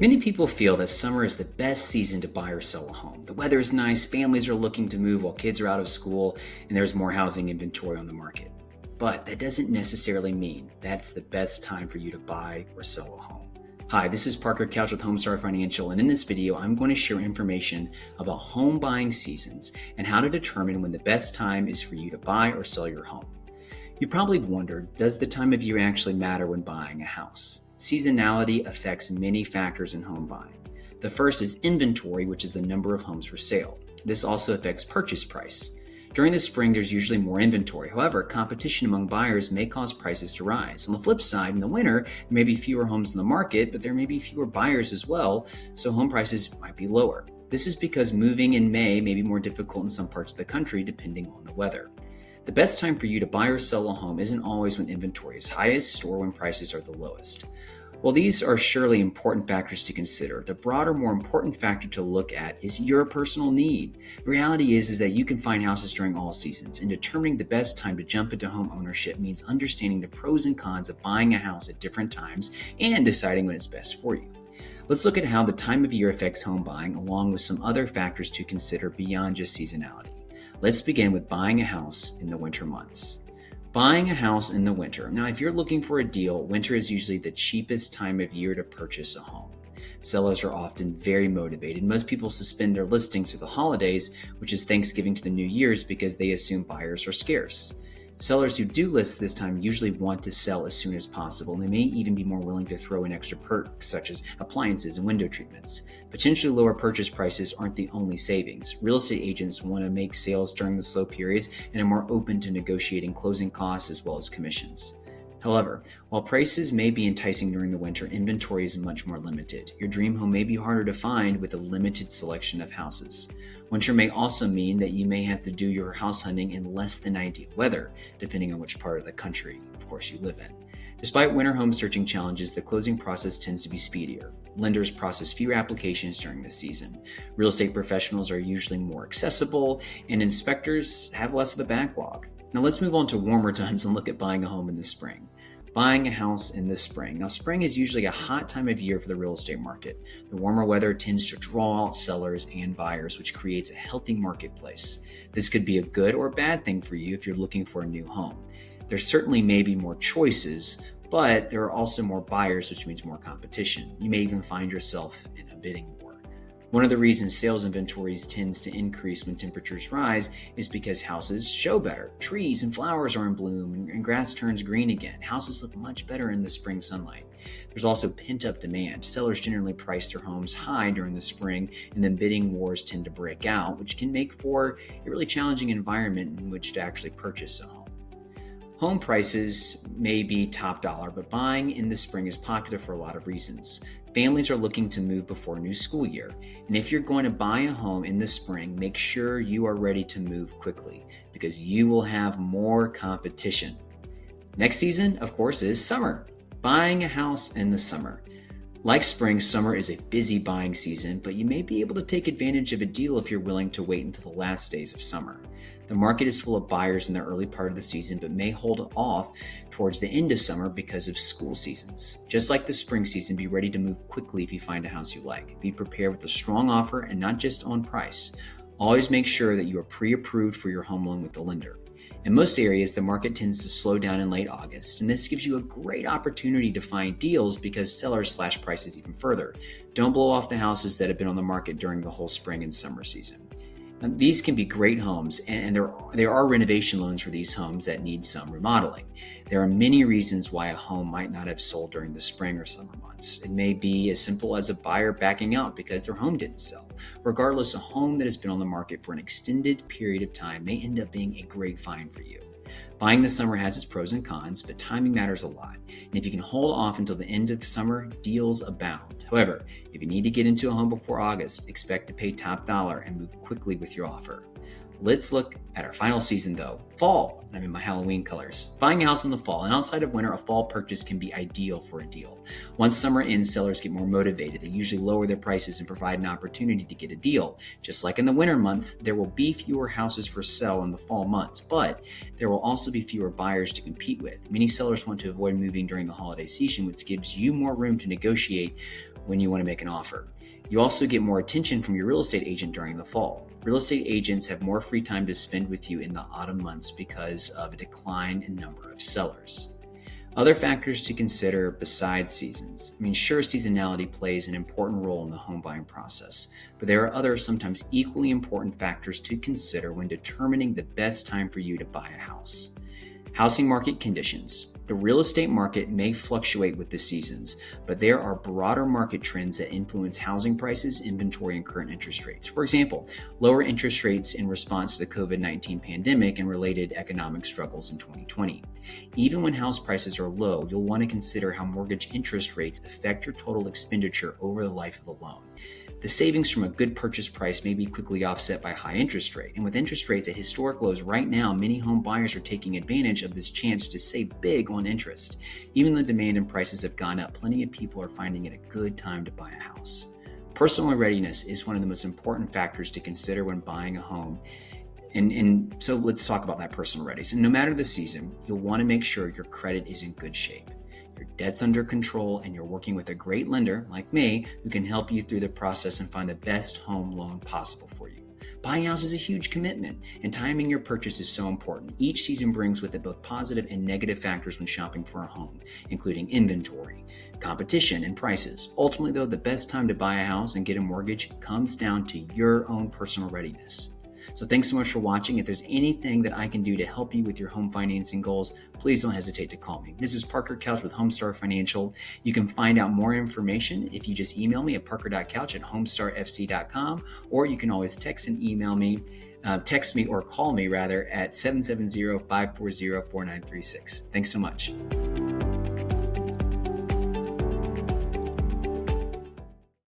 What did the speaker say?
Many people feel that summer is the best season to buy or sell a home. The weather is nice, families are looking to move while kids are out of school, and there's more housing inventory on the market. But that doesn't necessarily mean that's the best time for you to buy or sell a home. Hi, this is Parker Couch with Homestar Financial, and in this video, I'm going to share information about home buying seasons and how to determine when the best time is for you to buy or sell your home. You've probably wondered, does the time of year actually matter when buying a house? Seasonality affects many factors in home buying. The first is inventory, which is the number of homes for sale. This also affects purchase price. During the spring, there's usually more inventory. However, competition among buyers may cause prices to rise. On the flip side, in the winter, there may be fewer homes in the market, but there may be fewer buyers as well, so home prices might be lower. This is because moving in May may be more difficult in some parts of the country, depending on the weather. The best time for you to buy or sell a home isn't always when inventory is highest or when prices are the lowest. While these are surely important factors to consider, the broader, more important factor to look at is your personal need. The reality is that you can find houses during all seasons, and determining the best time to jump into home ownership means understanding the pros and cons of buying a house at different times and deciding when it's best for you. Let's look at how the time of year affects home buying, along with some other factors to consider beyond just seasonality. Let's begin with buying a house in the winter months. Buying a house in the winter. Now, if you're looking for a deal, winter is usually the cheapest time of year to purchase a home. Sellers are often very motivated. Most people suspend their listings through the holidays, which is Thanksgiving to the New Year's, because they assume buyers are scarce. Sellers who do list this time usually want to sell as soon as possible, and they may even be more willing to throw in extra perks such as appliances and window treatments. Potentially lower purchase prices aren't the only savings. Real estate agents want to make sales during the slow periods and are more open to negotiating closing costs as well as commissions. However, while prices may be enticing during the winter, inventory is much more limited. Your dream home may be harder to find with a limited selection of houses. Winter may also mean that you may have to do your house hunting in less than ideal weather, depending on which part of the country, of course, you live in. Despite winter home searching challenges, the closing process tends to be speedier. Lenders process fewer applications during this season. Real estate professionals are usually more accessible, and inspectors have less of a backlog. Now let's move on to warmer times and look at buying a home in the spring. Buying a house in the spring. Now, spring is usually a hot time of year for the real estate market. The warmer weather tends to draw out sellers and buyers, which creates a healthy marketplace. This could be a good or bad thing for you if you're looking for a new home. There certainly may be more choices, but there are also more buyers, which means more competition. You may even find yourself in a bidding war. One of the reasons sales inventories tends to increase when temperatures rise is because houses show better. Trees and flowers are in bloom and grass turns green again. Houses look much better in the spring sunlight. There's also pent-up demand. Sellers generally price their homes high during the spring, and then bidding wars tend to break out, which can make for a really challenging environment in which to actually purchase a home. Home prices may be top dollar, but buying in the spring is popular for a lot of reasons. Families are looking to move before a new school year, and if you're going to buy a home in the spring, make sure you are ready to move quickly because you will have more competition. Next season, of course, is summer. Buying a house in the summer. Like spring, summer is a busy buying season, but you may be able to take advantage of a deal if you're willing to wait until the last days of summer. The market is full of buyers in the early part of the season, but may hold off towards the end of summer because of school seasons. Just like the spring season, be ready to move quickly if you find a house you like. Be prepared with a strong offer and not just on price. Always make sure that you are pre-approved for your home loan with the lender. In most areas, the market tends to slow down in late August, and this gives you a great opportunity to find deals because sellers slash prices even further. Don't blow off the houses that have been on the market during the whole spring and summer season. Now, these can be great homes, and there are renovation loans for these homes that need some remodeling. There are many reasons why a home might not have sold during the spring or summer months. It may be as simple as a buyer backing out because their home didn't sell. Regardless, a home that has been on the market for an extended period of time may end up being a great find for you. Buying the summer has its pros and cons, but timing matters a lot. And if you can hold off until the end of summer, deals abound. However, if you need to get into a home before August, expect to pay top dollar and move quickly with your offer. Let's look at our final season though, fall. I'm in my Halloween colors. Buying a house in the fall, and outside of winter, a fall purchase can be ideal for a deal. Once summer ends, sellers get more motivated. They usually lower their prices and provide an opportunity to get a deal. Just like in the winter months, there will be fewer houses for sale in the fall months, but there will also be fewer buyers to compete with. Many sellers want to avoid moving during the holiday season, which gives you more room to negotiate when you want to make an offer. You also get more attention from your real estate agent during the fall. Real estate agents have more free time to spend with you in the autumn months because of a decline in number of sellers. Other factors to consider besides seasons. Sure, seasonality plays an important role in the home buying process, but there are other sometimes equally important factors to consider when determining the best time for you to buy a house. Housing market conditions. The real estate market may fluctuate with the seasons, but there are broader market trends that influence housing prices, inventory, and current interest rates. For example, lower interest rates in response to the COVID-19 pandemic and related economic struggles in 2020. Even when house prices are low, you'll want to consider how mortgage interest rates affect your total expenditure over the life of the loan. The savings from a good purchase price may be quickly offset by high interest rate. And with interest rates at historic lows right now, many home buyers are taking advantage of this chance to save big on interest. Even though demand and prices have gone up, plenty of people are finding it a good time to buy a house. Personal readiness is one of the most important factors to consider when buying a home. And so let's talk about that personal readiness. And no matter the season, you'll want to make sure your credit is in good shape. Your debt's under control, and you're working with a great lender like me who can help you through the process and find the best home loan possible for you. Buying a house is a huge commitment, and timing your purchase is so important. Each season brings with it both positive and negative factors when shopping for a home, including inventory, competition, and prices. Ultimately, though, the best time to buy a house and get a mortgage comes down to your own personal readiness. So thanks so much for watching. If there's anything that I can do to help you with your home financing goals, please don't hesitate to call me. This is Parker Couch with Homestar Financial. You can find out more information if you just email me at parker.couch@homestarfc.com, or you can always text me or call me at 770-540-4936. Thanks so much.